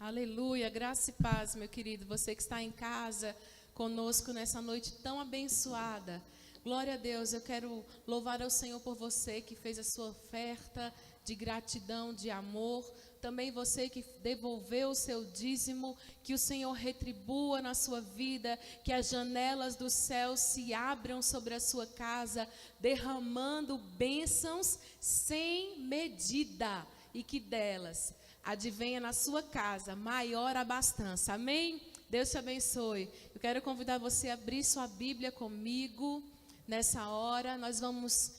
Aleluia, graça e paz, meu querido. Você que está em casa conosco nessa noite tão abençoada. Glória a Deus, eu quero louvar ao Senhor por você que fez a sua oferta de gratidão, de amor. Também você que devolveu o seu dízimo, que o Senhor retribua na sua vida, que as janelas do céu se abram sobre a sua casa, derramando bênçãos sem medida, e que delas advenha na sua casa maior abastança. Amém? Deus te abençoe. Eu quero convidar você a abrir sua Bíblia comigo nessa hora. Nós vamos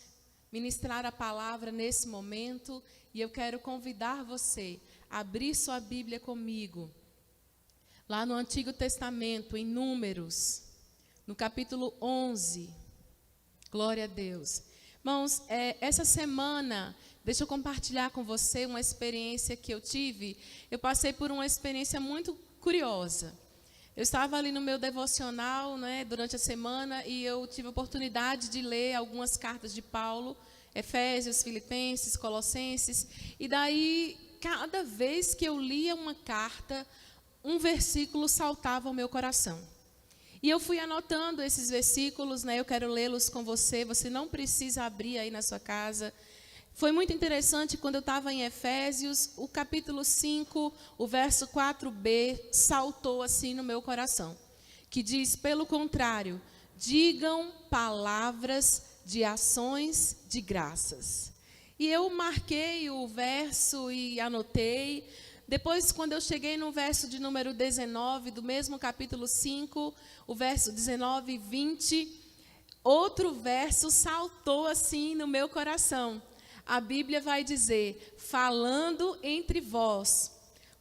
ministrar a palavra nesse momento e eu quero convidar você a abrir sua Bíblia comigo lá no Antigo Testamento, em Números, no capítulo 11. Glória a Deus. Irmãos, essa semana, deixa eu compartilhar com você uma experiência que eu tive. Eu passei por uma experiência muito curiosa. Eu estava ali no meu devocional, né, durante a semana, e eu tive a oportunidade de ler algumas cartas de Paulo, Efésios, Filipenses, Colossenses, e daí, cada vez que eu lia uma carta, um versículo saltava ao meu coração. E eu fui anotando esses versículos, né, eu quero lê-los com você, você não precisa abrir aí na sua casa. Foi muito interessante quando eu estava em Efésios, o capítulo 5, o verso 4b, saltou assim no meu coração, que diz, pelo contrário, digam palavras de ações de graças. E eu marquei o verso e anotei. Depois, quando eu cheguei no verso de número 19, do mesmo capítulo 5, o verso 19 e 20, outro verso saltou assim no meu coração. A Bíblia vai dizer, falando entre vós,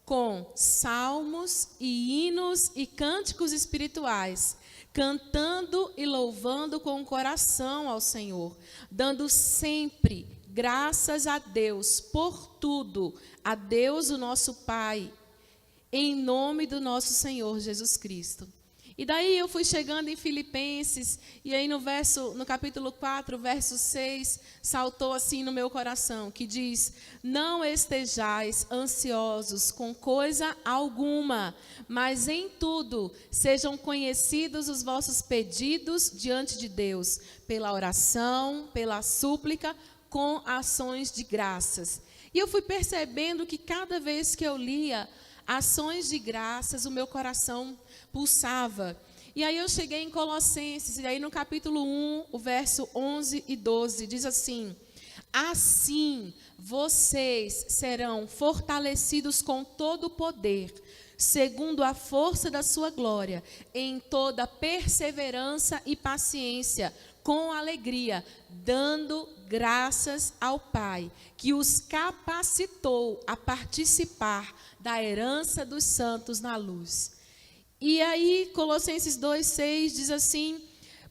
com salmos e hinos e cânticos espirituais, cantando e louvando com o coração ao Senhor, dando sempre graças a Deus por tudo, a Deus o nosso Pai, em nome do nosso Senhor Jesus Cristo. E daí eu fui chegando em Filipenses, e aí no capítulo 4, verso 6, saltou assim no meu coração, que diz, não estejais ansiosos com coisa alguma, mas em tudo sejam conhecidos os vossos pedidos diante de Deus, pela oração, pela súplica, com ações de graças. E eu fui percebendo que cada vez que eu lia ações de graças, o meu coração pulsava. E aí eu cheguei em Colossenses, e aí no capítulo 1, o verso 11 e 12, diz assim, assim vocês serão fortalecidos com todo o poder, segundo a força da sua glória, em toda perseverança e paciência, com alegria, dando graças ao Pai, que os capacitou a participar da herança dos santos na luz. E aí, Colossenses 2,6 diz assim,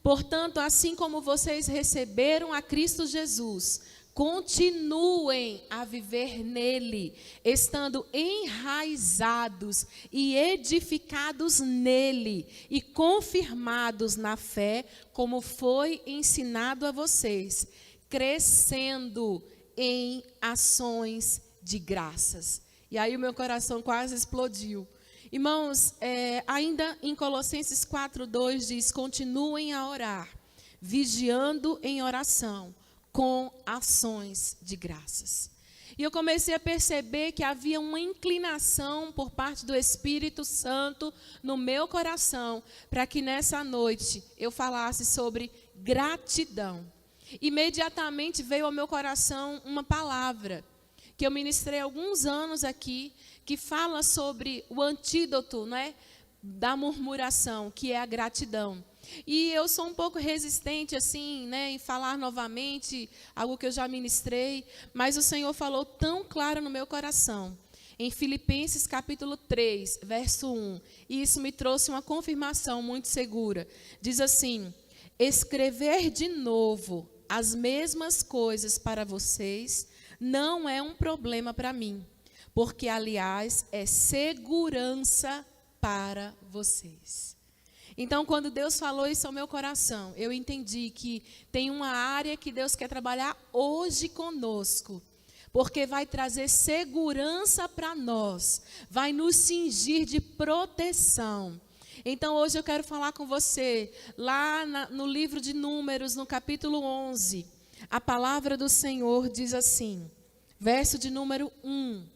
portanto, assim como vocês receberam a Cristo Jesus, continuem a viver nele, estando enraizados e edificados nele e confirmados na fé, como foi ensinado a vocês, crescendo em ações de graças. E aí o meu coração quase explodiu. Irmãos, ainda em Colossenses 4,2 diz, continuem a orar, vigiando em oração, com ações de graças. E eu comecei a perceber que havia uma inclinação por parte do Espírito Santo no meu coração, para que nessa noite eu falasse sobre gratidão. Imediatamente veio ao meu coração uma palavra, que eu ministrei há alguns anos aqui, que fala sobre o antídoto, né, da murmuração, que é a gratidão. E eu sou um pouco resistente, assim, né, em falar novamente algo que eu já ministrei, mas o Senhor falou tão claro no meu coração, em Filipenses capítulo 3, verso 1, e isso me trouxe uma confirmação muito segura. Diz assim, escrever de novo as mesmas coisas para vocês não é um problema para mim, porque, aliás, é segurança para vocês. Então, quando Deus falou isso ao meu coração, eu entendi que tem uma área que Deus quer trabalhar hoje conosco, porque vai trazer segurança para nós, vai nos cingir de proteção. Então hoje eu quero falar com você, lá no livro de Números, no capítulo 11, a palavra do Senhor diz assim, verso de número 1.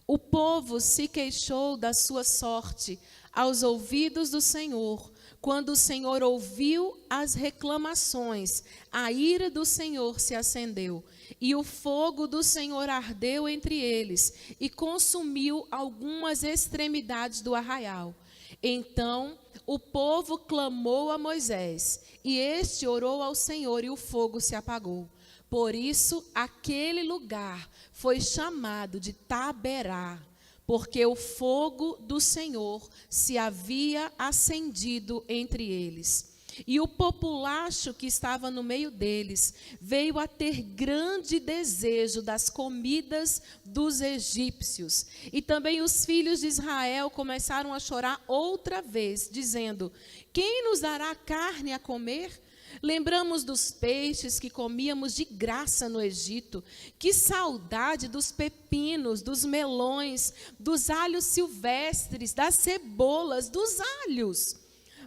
O povo se queixou da sua sorte aos ouvidos do Senhor. Quando o Senhor ouviu as reclamações, a ira do Senhor se acendeu, e o fogo do Senhor ardeu entre eles, e consumiu algumas extremidades do arraial. Então o povo clamou a Moisés, e este orou ao Senhor, e o fogo se apagou. Por isso aquele lugar foi chamado de Taberá, porque o fogo do Senhor se havia acendido entre eles. E o populacho que estava no meio deles veio a ter grande desejo das comidas dos egípcios. E também os filhos de Israel começaram a chorar outra vez, dizendo: quem nos dará carne a comer? Lembramos dos peixes que comíamos de graça no Egito. Que saudade dos pepinos, dos melões, dos alhos silvestres, das cebolas, dos alhos.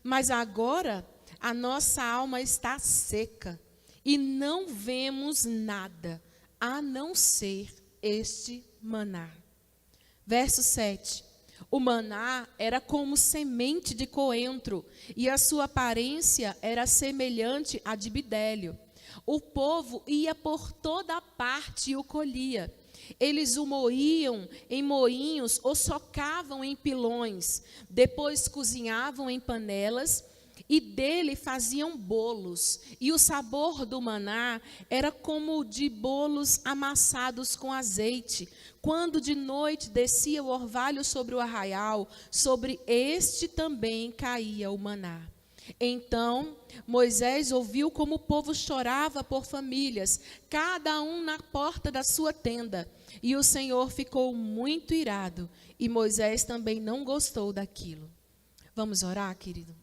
Mas agora a nossa alma está seca e não vemos nada, a não ser este maná. Verso 7. O maná era como semente de coentro, e a sua aparência era semelhante à de bidélio. O povo ia por toda parte e o colhia. Eles o moíam em moinhos ou socavam em pilões. Depois cozinhavam em panelas e dele faziam bolos. E o sabor do maná era como o de bolos amassados com azeite. Quando de noite descia o orvalho sobre o arraial, sobre este também caía o maná. Então Moisés ouviu como o povo chorava por famílias, cada um na porta da sua tenda. E o Senhor ficou muito irado, e Moisés também não gostou daquilo. Vamos orar, querido?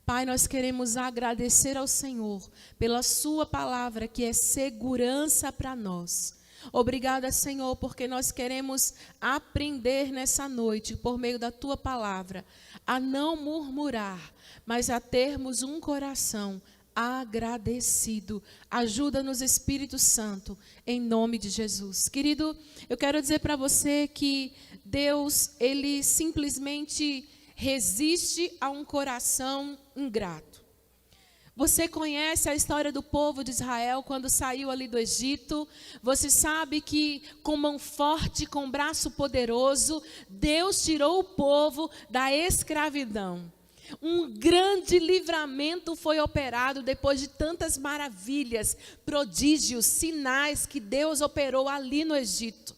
Pai, nós queremos agradecer ao Senhor pela sua palavra, que é segurança para nós. Obrigada, Senhor, porque nós queremos aprender nessa noite, por meio da tua palavra, a não murmurar, mas a termos um coração agradecido. Ajuda-nos, Espírito Santo, em nome de Jesus. Querido, eu quero dizer para você que Deus, Ele simplesmente resiste a um coração ingrato. Você conhece a história do povo de Israel quando saiu ali do Egito. Você sabe que com mão forte, com braço poderoso, Deus tirou o povo da escravidão. Um grande livramento foi operado depois de tantas maravilhas, prodígios, sinais que Deus operou ali no Egito.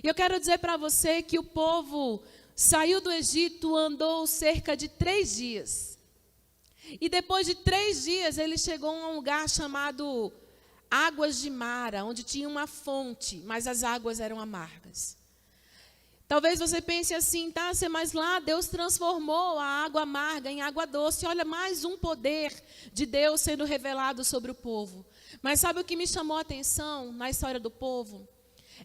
E eu quero dizer para você que o povo saiu do Egito, andou cerca de 3 dias. E depois de 3 dias, ele chegou a um lugar chamado Águas de Mara, onde tinha uma fonte, mas as águas eram amargas. Talvez você pense assim, tá, mas lá Deus transformou a água amarga em água doce. Olha, mais um poder de Deus sendo revelado sobre o povo. Mas sabe o que me chamou a atenção na história do povo?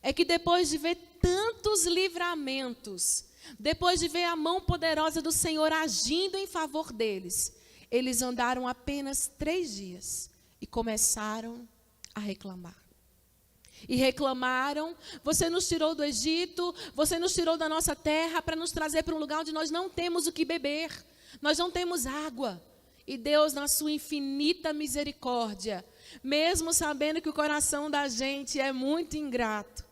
É que depois de ver tantos livramentos, depois de ver a mão poderosa do Senhor agindo em favor deles, eles andaram apenas 3 dias e começaram a reclamar. E reclamaram: você nos tirou do Egito, você nos tirou da nossa terra para nos trazer para um lugar onde nós não temos o que beber, nós não temos água. E Deus, na sua infinita misericórdia, mesmo sabendo que o coração da gente é muito ingrato,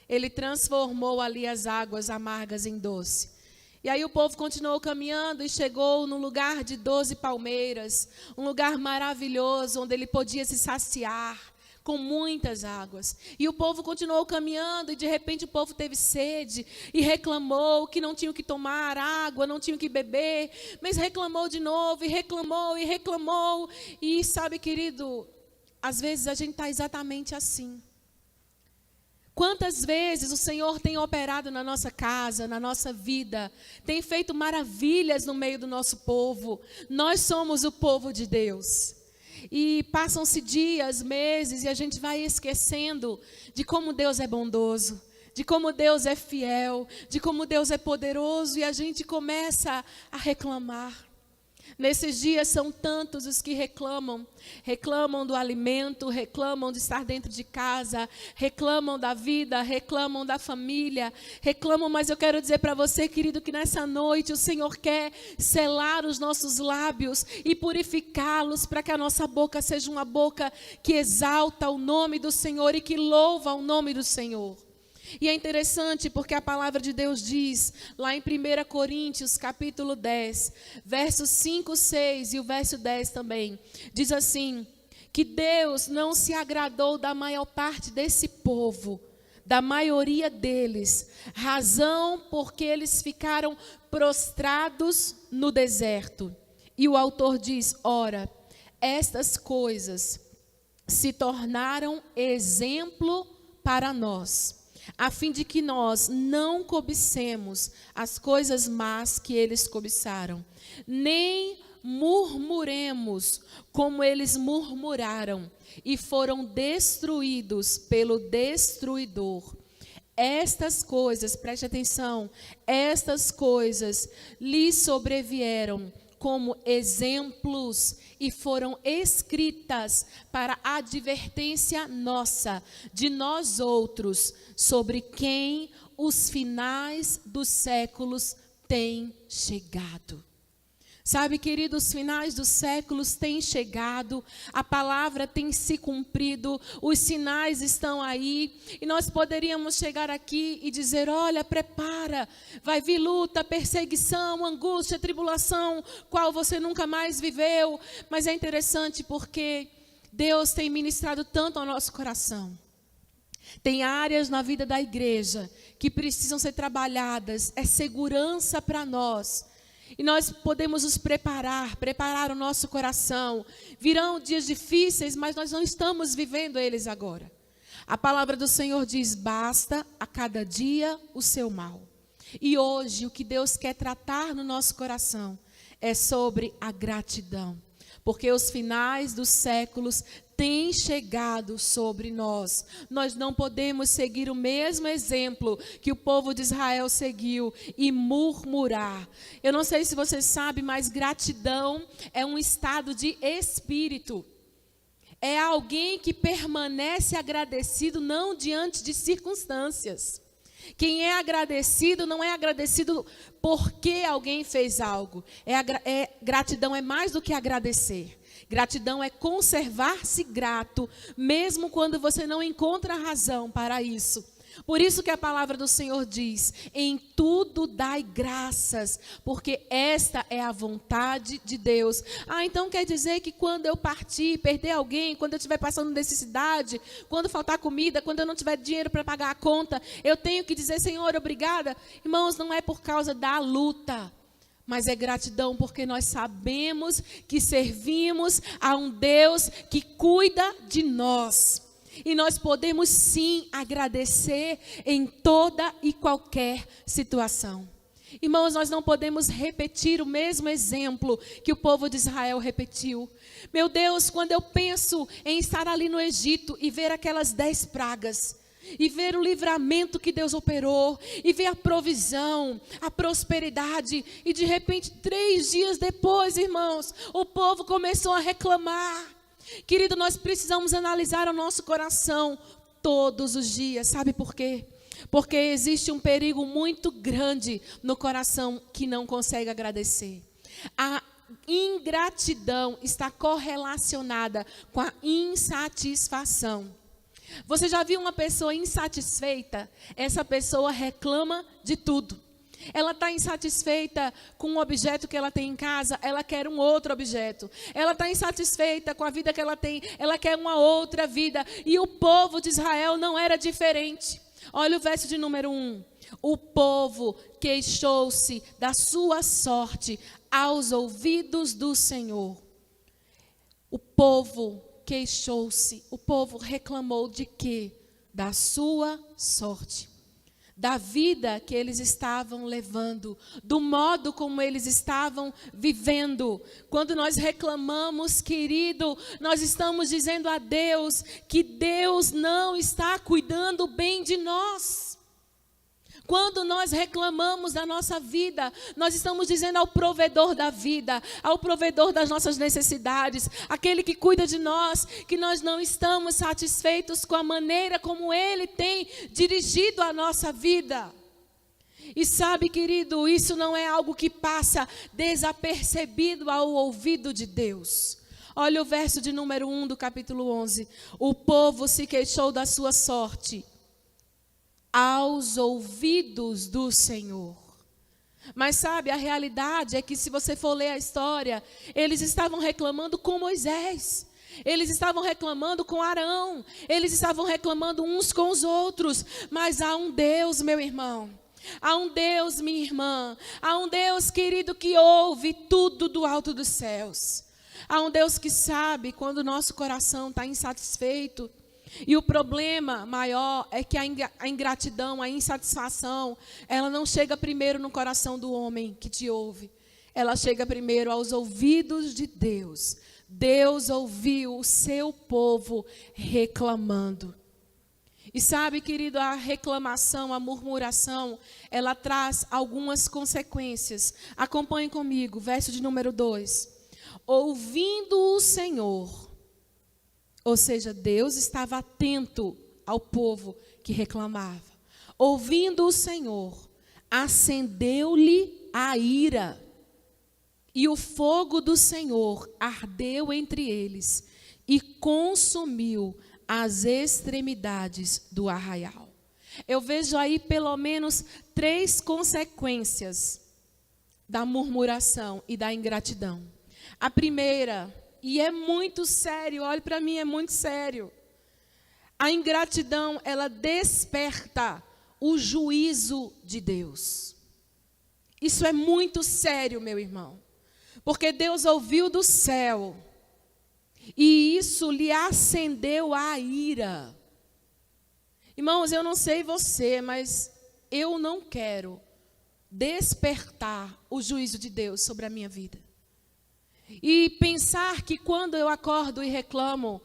Ele transformou ali as águas amargas em doce. E aí o povo continuou caminhando e chegou num lugar de 12 palmeiras, um lugar maravilhoso, onde ele podia se saciar com muitas águas. E o povo continuou caminhando e de repente o povo teve sede e reclamou que não tinham que tomar água, não tinham que beber, mas reclamou de novo e reclamou e reclamou. E sabe, querido, às vezes a gente está exatamente assim. Quantas vezes o Senhor tem operado na nossa casa, na nossa vida, tem feito maravilhas no meio do nosso povo. Nós somos o povo de Deus. E passam-se dias, meses, e a gente vai esquecendo de como Deus é bondoso, de como Deus é fiel, de como Deus é poderoso, e a gente começa a reclamar. Nesses dias são tantos os que reclamam do alimento, reclamam de estar dentro de casa, reclamam da vida, reclamam da família, reclamam, mas eu quero dizer para você, querido, que nessa noite o Senhor quer selar os nossos lábios e purificá-los para que a nossa boca seja uma boca que exalta o nome do Senhor e que louva o nome do Senhor. E é interessante porque a palavra de Deus diz, lá em 1 Coríntios, capítulo 10, versos 5, 6 e o verso 10 também, diz assim, que Deus não se agradou da maior parte desse povo, da maioria deles, razão porque eles ficaram prostrados no deserto. E o autor diz, ora, estas coisas se tornaram exemplo para nós, a fim de que nós não cobicemos as coisas más que eles cobiçaram, nem murmuremos como eles murmuraram e foram destruídos pelo destruidor. Estas coisas, preste atenção, estas coisas lhes sobrevieram como exemplos e foram escritas para advertência nossa, de nós outros, sobre quem os finais dos séculos têm chegado. Sabe, queridos, os finais dos séculos têm chegado, a palavra tem se cumprido, os sinais estão aí, e nós poderíamos chegar aqui e dizer, olha, prepara, vai vir luta, perseguição, angústia, tribulação, qual você nunca mais viveu, mas é interessante porque Deus tem ministrado tanto ao nosso coração. Tem áreas na vida da igreja que precisam ser trabalhadas, é segurança para nós. E nós podemos nos preparar o nosso coração. Virão dias difíceis, mas nós não estamos vivendo eles agora. A palavra do Senhor diz, basta a cada dia o seu mal. E hoje o que Deus quer tratar no nosso coração é sobre a gratidão. Porque os finais dos séculos têm chegado sobre nós. Nós não podemos seguir o mesmo exemplo que o povo de Israel seguiu e murmurar. Eu não sei se você sabe, mas gratidão é um estado de espírito. É alguém que permanece agradecido não diante de circunstâncias. Quem é agradecido não é agradecido porque alguém fez algo. Gratidão é mais do que agradecer. Gratidão é conservar-se grato, mesmo quando você não encontra razão para isso. Por isso que a palavra do Senhor diz, em tudo dai graças, porque esta é a vontade de Deus. Então quer dizer que quando eu partir, perder alguém, quando eu estiver passando necessidade, quando faltar comida, quando eu não tiver dinheiro para pagar a conta, eu tenho que dizer, Senhor, obrigada. Irmãos, não é por causa da luta, mas é gratidão porque nós sabemos que servimos a um Deus que cuida de nós. E nós podemos sim agradecer em toda e qualquer situação. Irmãos, nós não podemos repetir o mesmo exemplo que o povo de Israel repetiu. Meu Deus, quando eu penso em estar ali no Egito e ver aquelas 10 pragas, e ver o livramento que Deus operou, e ver a provisão, a prosperidade, e de repente 3 dias depois, irmãos, o povo começou a reclamar. Querido, nós precisamos analisar o nosso coração todos os dias, sabe por quê? Porque existe um perigo muito grande no coração que não consegue agradecer. A ingratidão está correlacionada com a insatisfação. Você já viu uma pessoa insatisfeita? Essa pessoa reclama de tudo. Ela está insatisfeita com um objeto que ela tem em casa, ela quer um outro objeto. Ela está insatisfeita com a vida que ela tem, ela quer uma outra vida. E o povo de Israel não era diferente. Olha o verso de número 1. O povo queixou-se da sua sorte aos ouvidos do Senhor. O povo queixou-se, o povo reclamou de quê? Da sua sorte. da vida que eles estavam levando, do modo como eles estavam vivendo. Quando nós reclamamos, querido, nós estamos dizendo a Deus que Deus não está cuidando bem de nós. Quando nós reclamamos da nossa vida, nós estamos dizendo ao provedor da vida, ao provedor das nossas necessidades, aquele que cuida de nós, que nós não estamos satisfeitos com a maneira como Ele tem dirigido a nossa vida. E sabe, querido, isso não é algo que passa desapercebido ao ouvido de Deus. Olha o verso de número 1 do capítulo 11. O povo se queixou da sua sorte aos ouvidos do Senhor. Mas sabe, a realidade é que se você for ler a história, eles estavam reclamando com Moisés, eles estavam reclamando com Arão, eles estavam reclamando uns com os outros. Mas há um Deus, meu irmão, há um Deus, minha irmã, há um Deus, querido, que ouve tudo do alto dos céus. Há um Deus que sabe quando o nosso coração está insatisfeito. E o problema maior é que a ingratidão, a insatisfação, ela não chega primeiro no coração do homem que te ouve. Ela chega primeiro aos ouvidos de Deus. Deus ouviu o seu povo reclamando. E sabe, querido, a reclamação, a murmuração, ela traz algumas consequências. Acompanhe comigo, verso de número 2. Ouvindo o Senhor. Ou seja, Deus estava atento ao povo que reclamava. Ouvindo o Senhor, acendeu-lhe a ira. E o fogo do Senhor ardeu entre eles e consumiu as extremidades do arraial. Eu vejo aí pelo menos 3 consequências da murmuração e da ingratidão. A primeira, e é muito sério, olhe para mim, é muito sério. A ingratidão, ela desperta o juízo de Deus. Isso é muito sério, meu irmão. Porque Deus ouviu do céu e isso lhe acendeu a ira. Irmãos, eu não sei você, mas eu não quero despertar o juízo de Deus sobre a minha vida. E pensar que quando eu acordo e reclamo,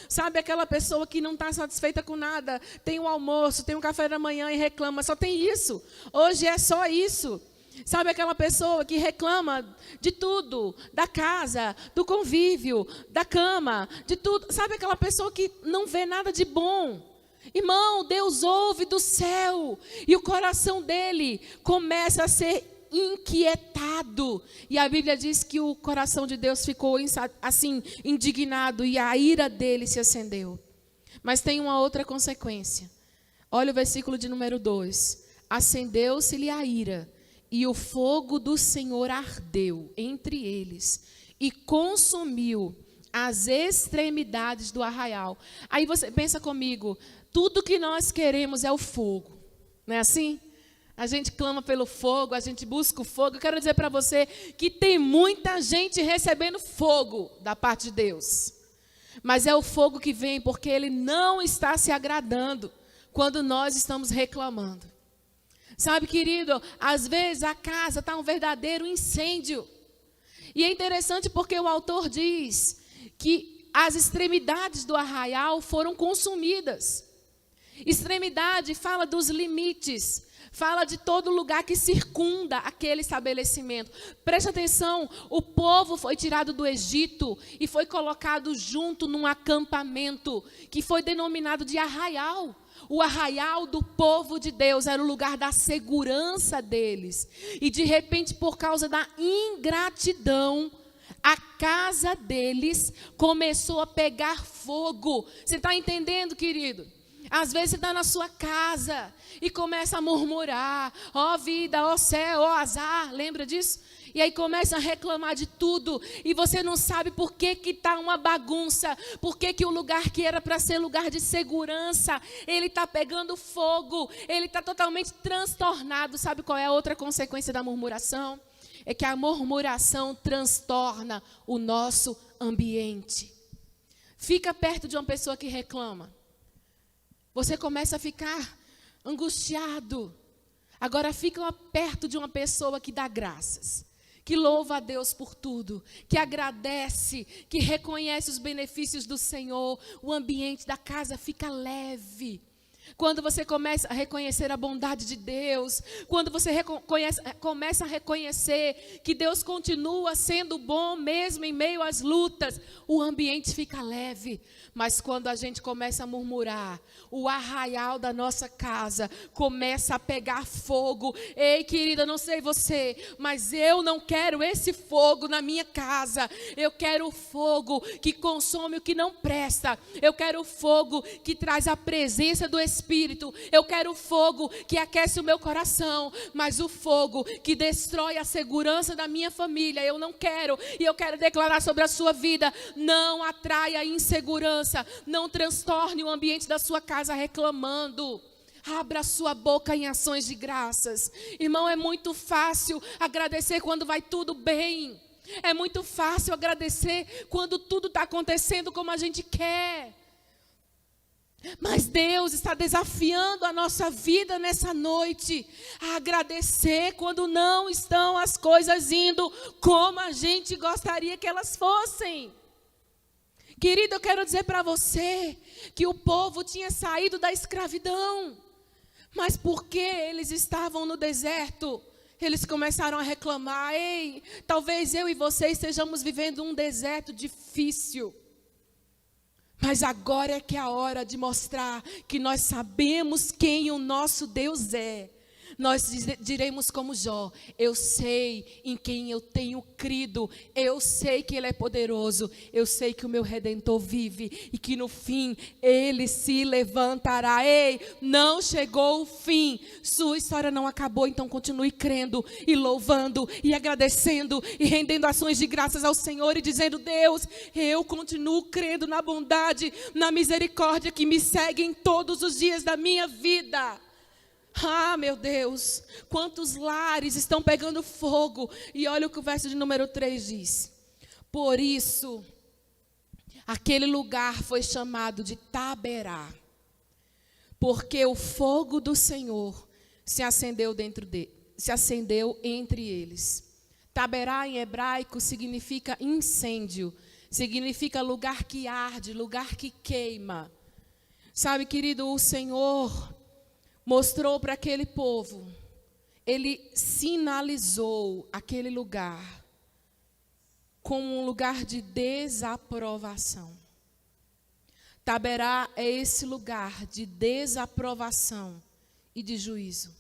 sabe aquela pessoa que não está satisfeita com nada, tem um almoço, tem um café da manhã e reclama, só tem isso, hoje é só isso. Sabe aquela pessoa que reclama de tudo, da casa, do convívio, da cama, de tudo, sabe aquela pessoa que não vê nada de bom. Irmão, Deus ouve do céu e o coração dele começa a ser inquietado. E a Bíblia diz que o coração de Deus ficou assim, indignado e a ira dele se acendeu. Mas tem uma outra consequência. Olha o versículo de número 2. Acendeu-se-lhe a ira e o fogo do Senhor ardeu entre eles e consumiu as extremidades do arraial. Aí você pensa comigo, tudo que nós queremos é o fogo, não é assim? A gente clama pelo fogo, a gente busca o fogo. Eu quero dizer para você que tem muita gente recebendo fogo da parte de Deus. Mas é o fogo que vem porque Ele não está se agradando quando nós estamos reclamando. Sabe, querido, às vezes a casa está um verdadeiro incêndio. E é interessante porque o autor diz que as extremidades do arraial foram consumidas. Extremidade fala dos limites. Fala de todo lugar que circunda aquele estabelecimento. Preste atenção, o povo foi tirado do Egito e foi colocado junto num acampamento que foi denominado de arraial. O arraial do povo de Deus era o lugar da segurança deles. E de repente, por causa da ingratidão, a casa deles começou a pegar fogo. Você está entendendo, querido? Às vezes você está na sua casa e começa a murmurar, ó vida, ó céu, ó azar, lembra disso? E aí começa a reclamar de tudo e você não sabe por que está uma bagunça, por que o lugar que era para ser lugar de segurança, ele está pegando fogo, ele está totalmente transtornado. Sabe qual é a outra consequência da murmuração? É que a murmuração transtorna o nosso ambiente. Fica perto de uma pessoa que reclama. Você começa a ficar angustiado. Agora fica perto de uma pessoa que dá graças, que louva a Deus por tudo, que agradece, que reconhece os benefícios do Senhor. O ambiente da casa fica leve. Quando você começa a reconhecer a bondade de Deus, quando você começa a reconhecer que Deus continua sendo bom mesmo em meio às lutas, o ambiente fica leve. Mas quando a gente começa a murmurar, o arraial da nossa casa começa a pegar fogo. Ei, querida, não sei você, mas eu não quero esse fogo na minha casa. Eu quero o fogo que consome o que não presta. Eu quero o fogo que traz a presença do Espírito. Eu quero o fogo que aquece o meu coração. Mas o fogo que destrói a segurança da minha família, eu não quero. E eu quero declarar sobre a sua vida: não atraia insegurança. Não transtorne o ambiente da sua casa reclamando. Abra sua boca em ações de graças. Irmão, é muito fácil agradecer quando vai tudo bem. É muito fácil agradecer quando tudo está acontecendo como a gente quer. Mas Deus está desafiando a nossa vida nessa noite a agradecer quando não estão as coisas indo como a gente gostaria que elas fossem. Querido, eu quero dizer para você que o povo tinha saído da escravidão. Mas porque eles estavam no deserto, eles começaram a reclamar: ei, talvez eu e você estejamos vivendo um deserto difícil. Mas agora é que é a hora de mostrar que nós sabemos quem o nosso Deus é. Nós diremos como Jó: eu sei em quem eu tenho crido, eu sei que Ele é poderoso, eu sei que o meu Redentor vive e que no fim Ele se levantará. Ei, não chegou o fim, sua história não acabou, então continue crendo e louvando e agradecendo e rendendo ações de graças ao Senhor e dizendo: Deus, eu continuo crendo na bondade, na misericórdia que me seguem todos os dias da minha vida. Ah, meu Deus, quantos lares estão pegando fogo. E olha o que o verso de número 3 diz: por isso, aquele lugar foi chamado de Taberá, porque o fogo do Senhor se acendeu entre eles. Taberá em hebraico significa incêndio, significa lugar que arde, lugar que queima. Sabe, querido, o Senhor mostrou para aquele povo, Ele sinalizou aquele lugar como um lugar de desaprovação. Taberá é esse lugar de desaprovação e de juízo.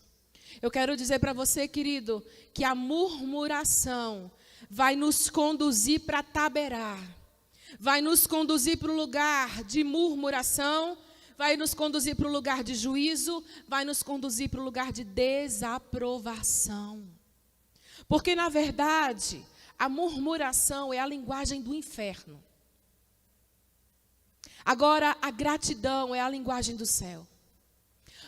Eu quero dizer para você, querido, que a murmuração vai nos conduzir para Taberá, vai nos conduzir para o lugar de murmuração, vai nos conduzir para o lugar de juízo, vai nos conduzir para o lugar de desaprovação. Porque, na verdade, a murmuração é a linguagem do inferno. Agora, a gratidão é a linguagem do céu.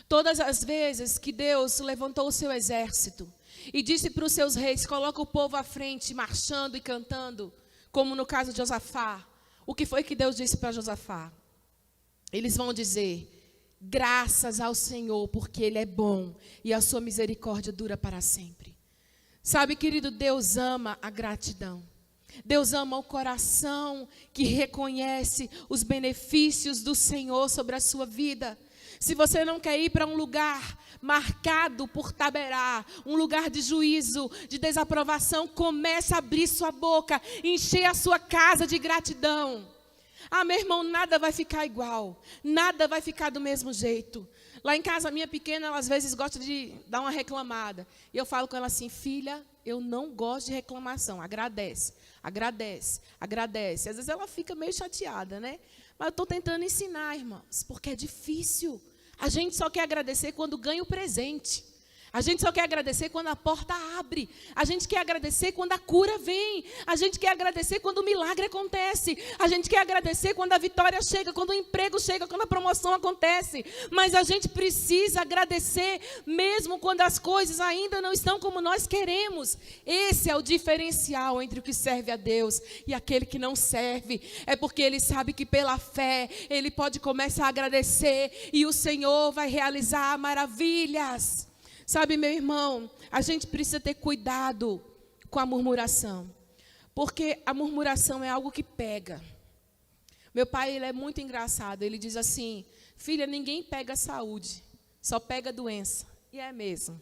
Todas as vezes que Deus levantou o seu exército e disse para os seus reis: coloca o povo à frente, marchando e cantando, como no caso de Josafá, o que foi que Deus disse para Josafá? Eles vão dizer: graças ao Senhor, porque Ele é bom e a sua misericórdia dura para sempre. Sabe, querido, Deus ama a gratidão. Deus ama o coração que reconhece os benefícios do Senhor sobre a sua vida. Se você não quer ir para um lugar marcado por Taberá, um lugar de juízo, de desaprovação, comece a abrir sua boca, encher a sua casa de gratidão. Ah, meu irmão, nada vai ficar igual, nada vai ficar do mesmo jeito. Lá em casa, a minha pequena, ela às vezes gosta de dar uma reclamada. E eu falo com ela assim: filha, eu não gosto de reclamação, agradece, agradece, agradece. Às vezes ela fica meio chateada, né? Mas eu estou tentando ensinar, irmãos, porque é difícil. A gente só quer agradecer quando ganha o presente. A gente só quer agradecer quando a porta abre. A gente quer agradecer quando a cura vem. A gente quer agradecer quando o milagre acontece. A gente quer agradecer quando a vitória chega, quando o emprego chega, quando a promoção acontece. Mas a gente precisa agradecer mesmo quando as coisas ainda não estão como nós queremos. Esse é o diferencial entre o que serve a Deus e aquele que não serve. É porque ele sabe que pela fé ele pode começar a agradecer e o Senhor vai realizar maravilhas. Sabe, meu irmão, a gente precisa ter cuidado com a murmuração, porque a murmuração é algo que pega. Meu pai, ele é muito engraçado, ele diz assim: filha, ninguém pega saúde, só pega doença. E é mesmo.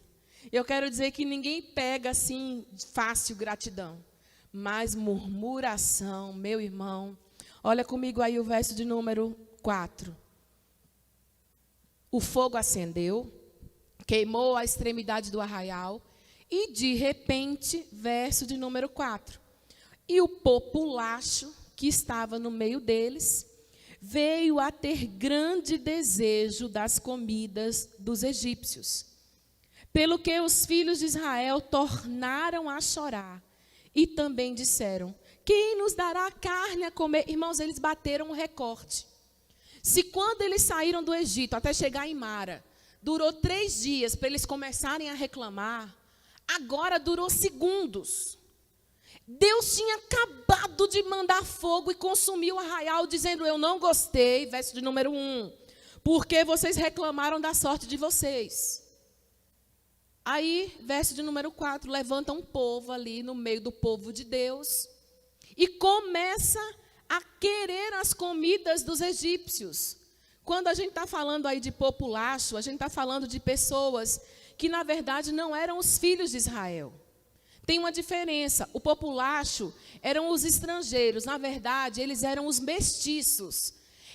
Eu quero dizer que ninguém pega assim fácil gratidão, mas murmuração, meu irmão, olha comigo aí o verso de número 4. O fogo acendeu, queimou a extremidade do arraial, e de repente, verso de número 4, e o populacho que estava no meio deles veio a ter grande desejo das comidas dos egípcios, pelo que os filhos de Israel tornaram a chorar, e também disseram: quem nos dará carne a comer? Irmãos, eles bateram um recorte. Se quando eles saíram do Egito até chegar em Mara, durou 3 dias para eles começarem a reclamar, agora durou segundos. Deus tinha acabado de mandar fogo e consumir o arraial, dizendo: eu não gostei, verso de número 1, porque vocês reclamaram da sorte de vocês. Aí, verso de número 4, levanta um povo ali no meio do povo de Deus e começa a querer as comidas dos egípcios. Quando a gente está falando aí de populacho, a gente está falando de pessoas que, na verdade, não eram os filhos de Israel. Tem uma diferença. O populacho eram os estrangeiros. Na verdade, eles eram os mestiços.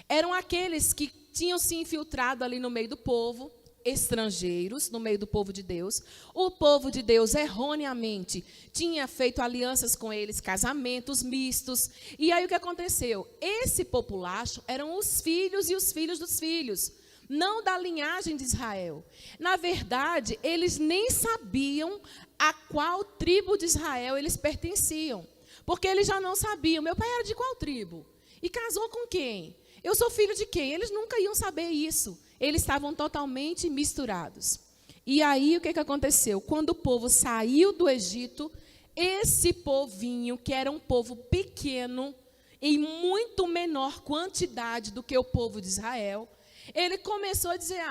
Eram aqueles que tinham se infiltrado ali no meio do povo, estrangeiros, no meio do povo de Deus. O povo de Deus, erroneamente, tinha feito alianças com eles, casamentos mistos. E aí o que aconteceu? Esse populacho eram os filhos e os filhos dos filhos, não da linhagem de Israel. Na verdade, eles nem sabiam a qual tribo de Israel eles pertenciam, porque eles já não sabiam. Meu pai era de qual tribo? E casou com quem? Eu sou filho de quem? Eles nunca iam saber isso. Eles estavam totalmente misturados. E aí, o que aconteceu? Quando o povo saiu do Egito, esse povinho, que era um povo pequeno, em muito menor quantidade do que o povo de Israel, ele começou a dizer: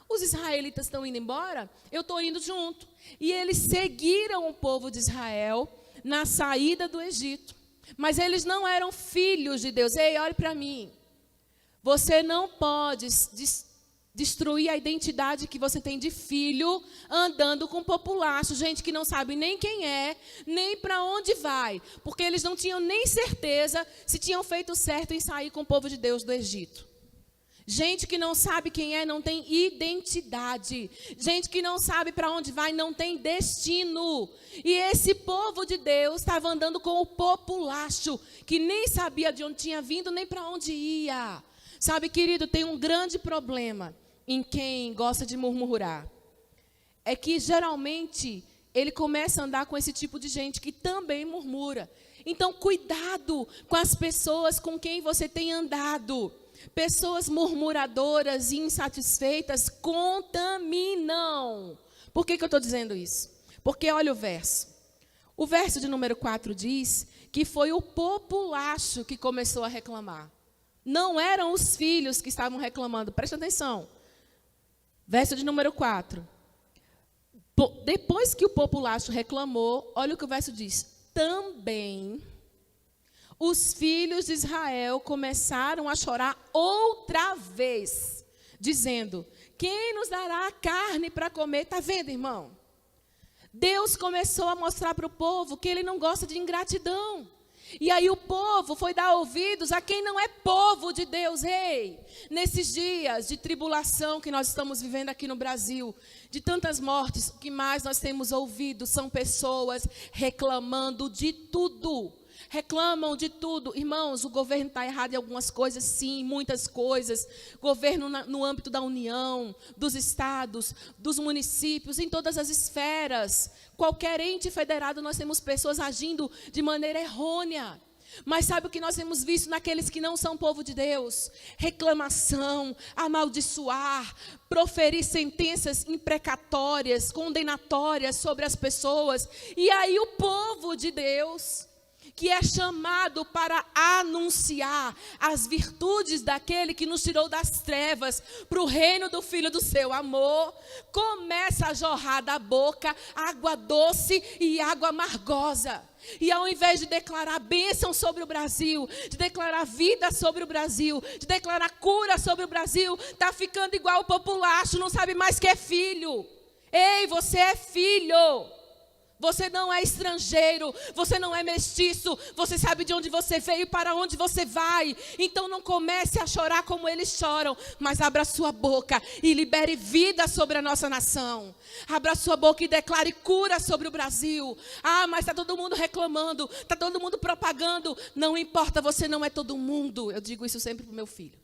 os israelitas estão indo embora, eu estou indo junto. E eles seguiram o povo de Israel na saída do Egito. Mas eles não eram filhos de Deus. Ei, olhe para mim. Você não pode destruir a identidade que você tem de filho andando com populacho, gente que não sabe nem quem é, nem para onde vai, porque eles não tinham nem certeza se tinham feito certo em sair com o povo de Deus do Egito. Gente que não sabe quem é, não tem identidade. Gente que não sabe para onde vai, não tem destino. E esse povo de Deus estava andando com o populacho, que nem sabia de onde tinha vindo, nem para onde ia. Sabe, querido, tem um grande problema em quem gosta de murmurar. É que, geralmente, ele começa a andar com esse tipo de gente que também murmura. Então, cuidado com as pessoas com quem você tem andado. Pessoas murmuradoras e insatisfeitas contaminam. Por que eu estou dizendo isso? Porque olha o verso. O verso de número 4 diz que foi o populacho que começou a reclamar. Não eram os filhos que estavam reclamando. Presta atenção. Verso de número 4. Depois que o populacho reclamou, olha o que o verso diz. Também os filhos de Israel começaram a chorar outra vez, dizendo: quem nos dará a carne para comer? Está vendo, irmão? Deus começou a mostrar para o povo que ele não gosta de ingratidão. E aí o povo foi dar ouvidos a quem não é povo de Deus. Ei, nesses dias de tribulação que nós estamos vivendo aqui no Brasil, de tantas mortes, o que mais nós temos ouvido são pessoas reclamando de tudo. reclamam de tudo. Irmãos, o governo está errado em algumas coisas, sim, muitas coisas. Governo no âmbito da União, dos estados, dos municípios, em todas as esferas. Qualquer ente federado, nós temos pessoas agindo de maneira errônea. Mas sabe o que nós temos visto naqueles que não são povo de Deus? Reclamação, amaldiçoar, proferir sentenças imprecatórias, condenatórias sobre as pessoas. E aí o povo de Deus, que é chamado para anunciar as virtudes daquele que nos tirou das trevas para o reino do Filho do seu amor, começa a jorrar da boca água doce e água amargosa. E ao invés de declarar bênção sobre o Brasil, de declarar vida sobre o Brasil, de declarar cura sobre o Brasil, está ficando igual o populacho, não sabe mais que é filho. Ei, você é filho. Você não é estrangeiro, você não é mestiço, você sabe de onde você veio e para onde você vai. Então não comece a chorar como eles choram, mas abra sua boca e libere vida sobre a nossa nação. Abra sua boca e declare cura sobre o Brasil. Ah, mas está todo mundo reclamando, está todo mundo propagando. Não importa, você não é todo mundo. Eu digo isso sempre para o meu filho.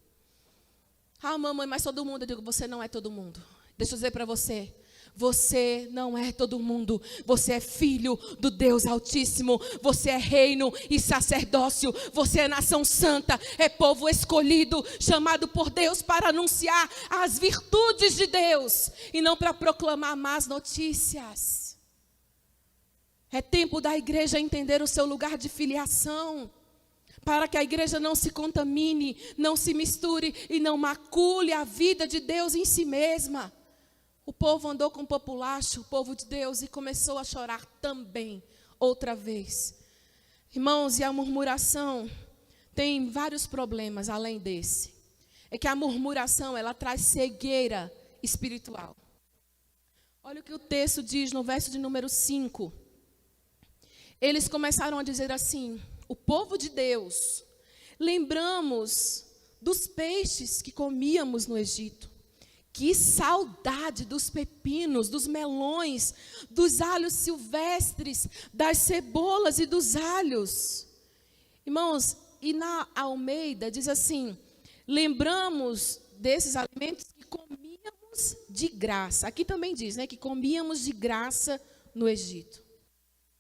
Ah, mamãe, mas todo mundo. Eu digo, você não é todo mundo. Deixa eu dizer para você. Você não é todo mundo, você é filho do Deus Altíssimo, você é reino e sacerdócio, você é nação santa, é povo escolhido, chamado por Deus para anunciar as virtudes de Deus e não para proclamar más notícias. É tempo da igreja entender o seu lugar de filiação, para que a igreja não se contamine, não se misture e não macule a vida de Deus em si mesma. O povo andou com o populacho, o povo de Deus, e começou a chorar também, outra vez. Irmãos, e a murmuração tem vários problemas além desse. É que a murmuração, ela traz cegueira espiritual. Olha o que o texto diz no verso de número 5. Eles começaram a dizer assim, o povo de Deus, lembramos dos peixes que comíamos no Egito. Que saudade dos pepinos, dos melões, dos alhos silvestres, das cebolas e dos alhos. Irmãos, e na Almeida diz assim, lembramos desses alimentos que comíamos de graça. Aqui também diz, né, que comíamos de graça no Egito.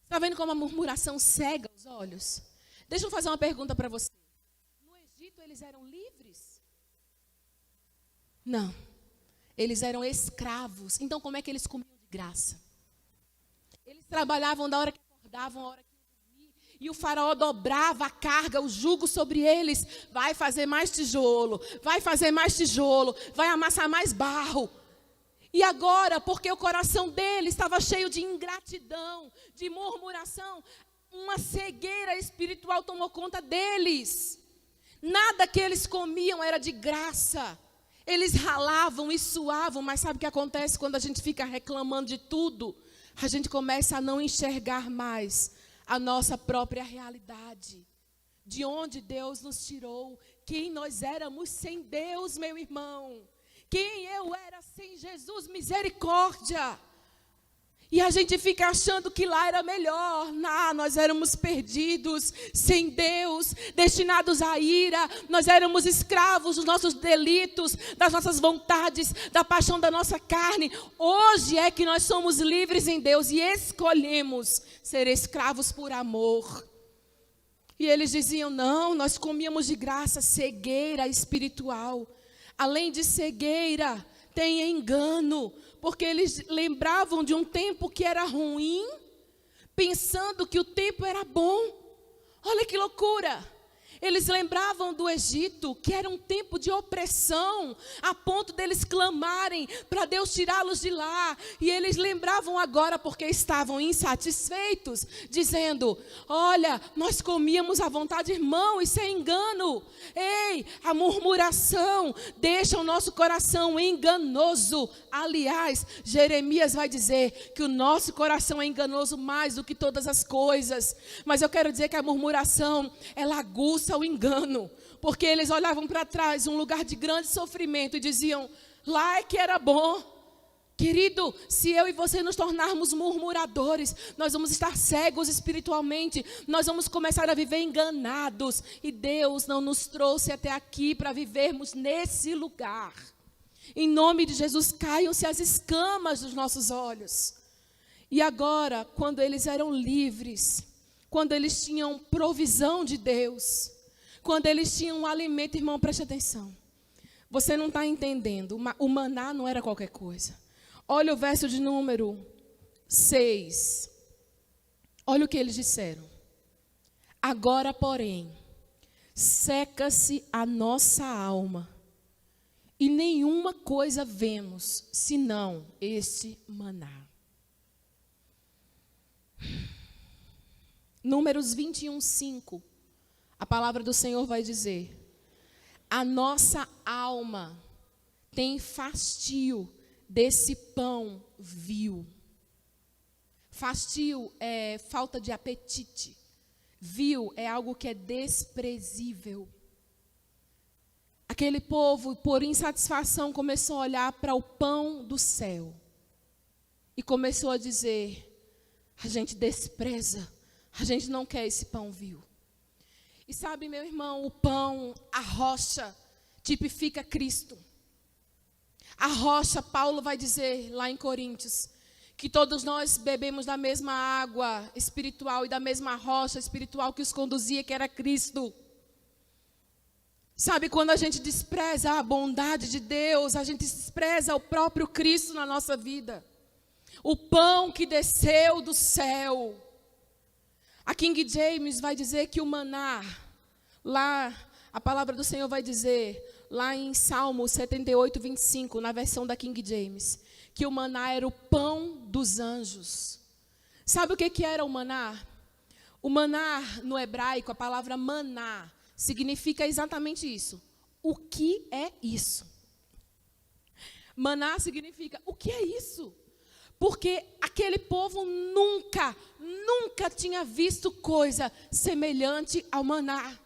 Está vendo como a murmuração cega os olhos? Deixa eu fazer uma pergunta para você. No Egito eles eram livres? Não. Eles eram escravos. Então, como é que eles comiam de graça? Eles trabalhavam da hora que acordavam, a hora que iam dormir. E o faraó dobrava a carga, o jugo sobre eles. Vai fazer mais tijolo, vai fazer mais tijolo, vai amassar mais barro. E agora, porque o coração deles estava cheio de ingratidão, de murmuração, uma cegueira espiritual tomou conta deles. Nada que eles comiam era de graça. Eles ralavam e suavam, mas sabe o que acontece quando a gente fica reclamando de tudo? A gente começa a não enxergar mais a nossa própria realidade. De onde Deus nos tirou, quem nós éramos sem Deus, meu irmão. Quem eu era sem Jesus, misericórdia. E a gente fica achando que lá era melhor. Não, nós éramos perdidos, sem Deus, destinados à ira. Nós éramos escravos dos nossos delitos, das nossas vontades, da paixão da nossa carne. Hoje é que nós somos livres em Deus e escolhemos ser escravos por amor. E eles diziam, não, nós comíamos de graça, cegueira espiritual. Além de cegueira, tem engano. Porque eles lembravam de um tempo que era ruim, pensando que o tempo era bom. Olha que loucura! Eles lembravam do Egito, que era um tempo de opressão, a ponto deles clamarem para Deus tirá-los de lá. E eles lembravam agora porque estavam insatisfeitos, dizendo, olha, nós comíamos à vontade, irmão, isso é engano. Ei, a murmuração deixa o nosso coração enganoso. Aliás, Jeremias vai dizer que o nosso coração é enganoso mais do que todas as coisas. Mas eu quero dizer que a murmuração, ela aguça o engano, porque eles olhavam para trás, um lugar de grande sofrimento, e diziam, lá é que era bom, Querido, se eu e você nos tornarmos murmuradores, nós vamos estar cegos espiritualmente, nós vamos começar a viver enganados. E Deus não nos trouxe até aqui para vivermos nesse lugar. Em nome de Jesus, caiam-se as escamas dos nossos olhos. E agora, quando eles eram livres, quando eles tinham provisão de Deus, quando eles tinham um alimento, irmão, preste atenção. Você não está entendendo, o maná não era qualquer coisa. Olha o verso de número 6. Olha o que eles disseram. Agora, porém, seca-se a nossa alma, e nenhuma coisa vemos, senão este maná. Números 21:5. A palavra do Senhor vai dizer: a nossa alma tem fastio desse pão vil. Fastio é falta de apetite. Vil é algo que é desprezível. Aquele povo, por insatisfação, começou a olhar para o pão do céu. E começou a dizer: a gente despreza, a gente não quer esse pão vil. E sabe, meu irmão, o pão, a rocha, tipifica Cristo. A rocha, Paulo vai dizer lá em Coríntios, que todos nós bebemos da mesma água espiritual e da mesma rocha espiritual que os conduzia, que era Cristo. Sabe, quando a gente despreza a bondade de Deus, a gente despreza o próprio Cristo na nossa vida. O pão que desceu do céu. A King James vai dizer que o maná, lá, a palavra do Senhor vai dizer, lá em Salmo 78:25, na versão da King James, que o maná era o pão dos anjos. Sabe o que era o maná? O maná, no hebraico, a palavra maná, significa exatamente isso. O que é isso? Maná significa, o que é isso? Porque aquele povo nunca tinha visto coisa semelhante ao maná.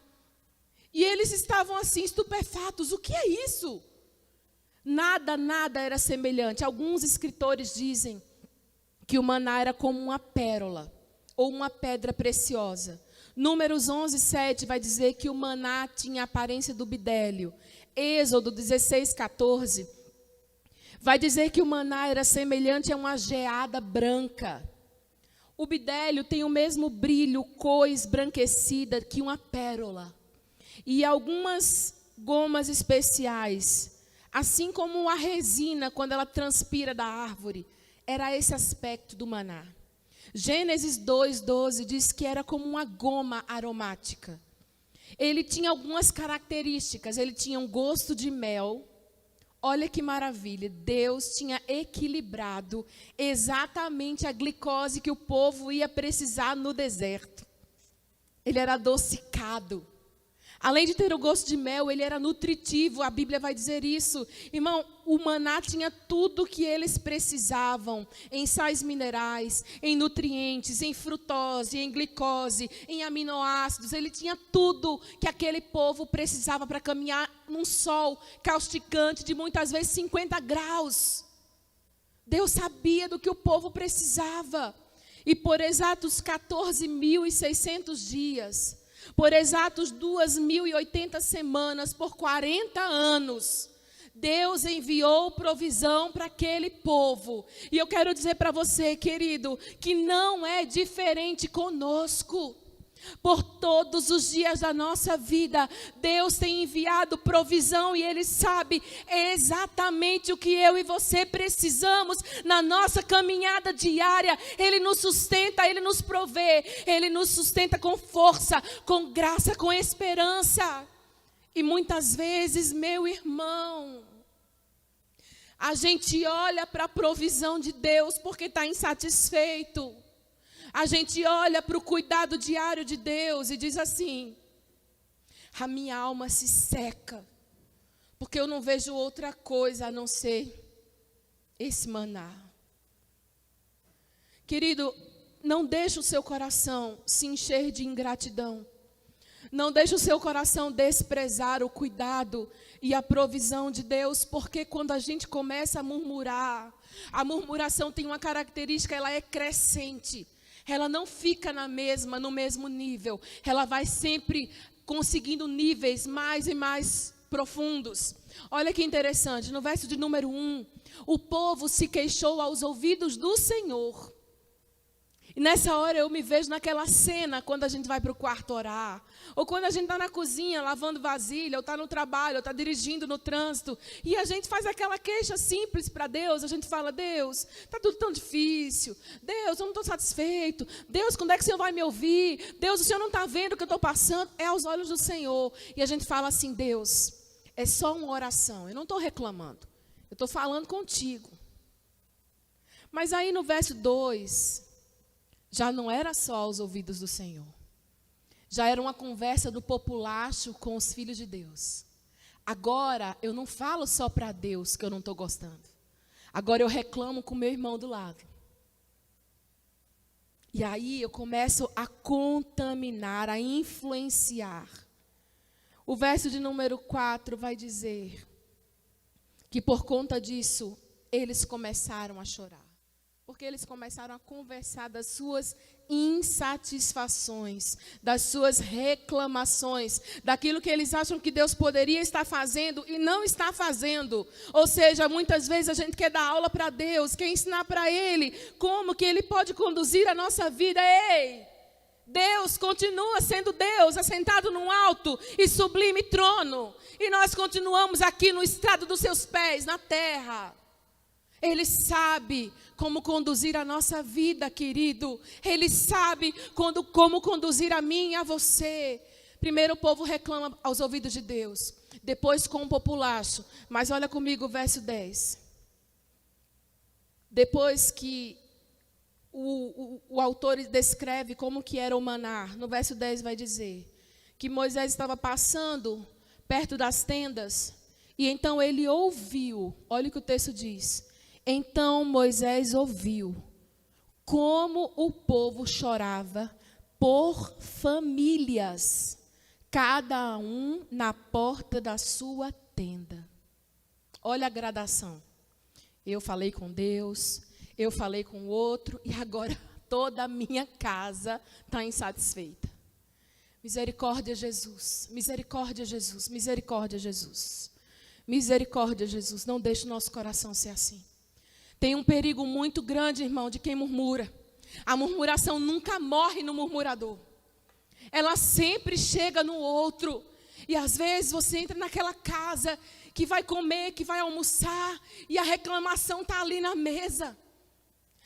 E eles estavam assim, estupefatos. O que é isso? Nada era semelhante. Alguns escritores dizem que o maná era como uma pérola ou uma pedra preciosa. Números 11:7 vai dizer que o maná tinha a aparência do bidélio. Êxodo 16:14 vai dizer que o maná era semelhante a uma geada branca. O bidélio tem o mesmo brilho, cor esbranquecida que uma pérola. E algumas gomas especiais, assim como a resina, quando ela transpira da árvore, era esse aspecto do maná. Gênesis 2:12 diz que era como uma goma aromática. Ele tinha algumas características, ele tinha um gosto de mel. Olha que maravilha, Deus tinha equilibrado exatamente a glicose que o povo ia precisar no deserto. Ele era adocicado. Além de ter o gosto de mel, ele era nutritivo, a Bíblia vai dizer isso. Irmão, o maná tinha tudo o que eles precisavam, em sais minerais, em nutrientes, em frutose, em glicose, em aminoácidos. Ele tinha tudo que aquele povo precisava para caminhar num sol causticante de muitas vezes 50 graus. Deus sabia do que o povo precisava. E por exatos 14.600 dias... por exatos 2.080 semanas, por 40 anos, Deus enviou provisão para aquele povo. E eu quero dizer para você, querido, que não é diferente conosco. Por todos os dias da nossa vida, Deus tem enviado provisão e Ele sabe exatamente o que eu e você precisamos na nossa caminhada diária. Ele nos sustenta, Ele nos provê, Ele nos sustenta com força, com graça, com esperança. E muitas vezes, meu irmão, a gente olha para a provisão de Deus porque está insatisfeito. A gente olha para o cuidado diário de Deus e diz assim: a minha alma se seca, porque eu não vejo outra coisa a não ser esse maná. Querido, não deixe o seu coração se encher de ingratidão. Não deixe o seu coração desprezar o cuidado e a provisão de Deus, porque quando a gente começa a murmurar, a murmuração tem uma característica, ela é crescente. Ela não fica no mesmo nível. Ela vai sempre conseguindo níveis mais e mais profundos. Olha que interessante, no verso de número 1, o povo se queixou aos ouvidos do Senhor. E nessa hora eu me vejo naquela cena, quando a gente vai para o quarto orar, ou quando a gente está na cozinha lavando vasilha, ou está no trabalho, ou está dirigindo no trânsito, e a gente faz aquela queixa simples para Deus, a gente fala: Deus, está tudo tão difícil, Deus, eu não estou satisfeito, Deus, quando é que o Senhor vai me ouvir? Deus, o Senhor não está vendo o que eu estou passando? É aos olhos do Senhor. E a gente fala assim: Deus, é só uma oração, eu não estou reclamando, eu estou falando contigo. Mas aí no verso 2... já não era só aos ouvidos do Senhor. Já era uma conversa do populacho com os filhos de Deus. Agora, eu não falo só para Deus que eu não estou gostando. Agora eu reclamo com meu irmão do lado. E aí eu começo a contaminar, a influenciar. O verso de número 4 vai dizer que por conta disso, eles começaram a chorar. Porque eles começaram a conversar das suas insatisfações, das suas reclamações, daquilo que eles acham que Deus poderia estar fazendo e não está fazendo. Ou seja, muitas vezes a gente quer dar aula para Deus, quer ensinar para Ele como que Ele pode conduzir a nossa vida. Ei, Deus continua sendo Deus, assentado num alto e sublime trono. E nós continuamos aqui no estrado dos seus pés, na terra. Ele sabe como conduzir a nossa vida, querido. Ele sabe como conduzir a mim e a você. Primeiro o povo reclama aos ouvidos de Deus. Depois com o populacho. Mas olha comigo o verso 10. Depois que o autor descreve como que era o maná. No verso 10 vai dizer que Moisés estava passando perto das tendas. E então ele ouviu. Olha o que o texto diz. Então Moisés ouviu como o povo chorava por famílias, cada um na porta da sua tenda. Olha a gradação. Eu falei com Deus, eu falei com o outro, e agora toda a minha casa está insatisfeita. Misericórdia, Jesus, misericórdia, Jesus, misericórdia, Jesus. Misericórdia, Jesus, não deixe o nosso coração ser assim. Tem um perigo muito grande, irmão, de quem murmura. A murmuração nunca morre no murmurador. Ela sempre chega no outro. E às vezes você entra naquela casa que vai comer, que vai almoçar, e a reclamação está ali na mesa.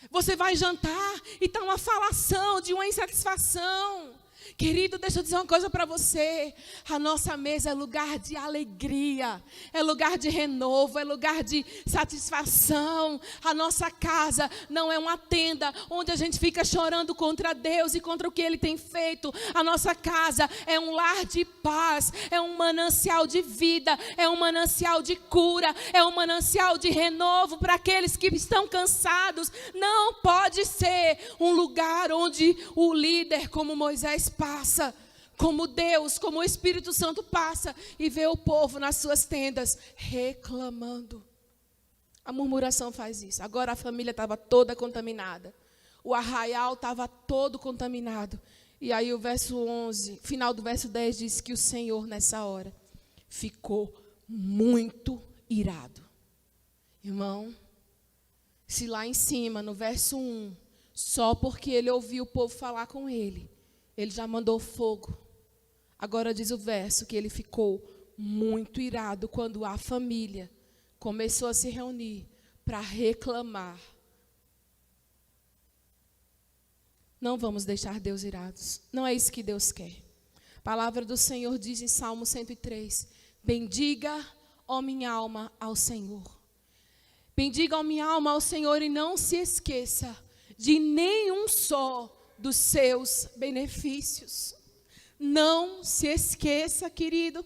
Você vai jantar e está uma falação de uma insatisfação. Querido, deixa eu dizer uma coisa para você. A nossa mesa é lugar de alegria, é lugar de renovo, é lugar de satisfação. A nossa casa não é uma tenda onde a gente fica chorando contra Deus e contra o que Ele tem feito. A nossa casa é um lar de paz, é um manancial de vida, é um manancial de cura, é um manancial de renovo para aqueles que estão cansados. Não pode ser um lugar onde o líder, como Moisés, passa, como Deus, como o Espírito Santo passa e vê o povo nas suas tendas reclamando. A murmuração faz isso. Agora a família estava toda contaminada. O arraial estava todo contaminado. E aí o verso 11, final do verso 10 diz que o Senhor nessa hora ficou muito irado. Irmão, se lá em cima, no verso 1, só porque ele ouviu o povo falar com ele, ele já mandou fogo. Agora diz o verso que ele ficou muito irado quando a família começou a se reunir para reclamar. Não vamos deixar Deus irados. Não é isso que Deus quer. A palavra do Senhor diz em Salmo 103, bendiga, ó minha alma, ao Senhor. Bendiga, ó minha alma, ao Senhor, e não se esqueça de nenhum só dos seus benefícios. Não se esqueça, querido.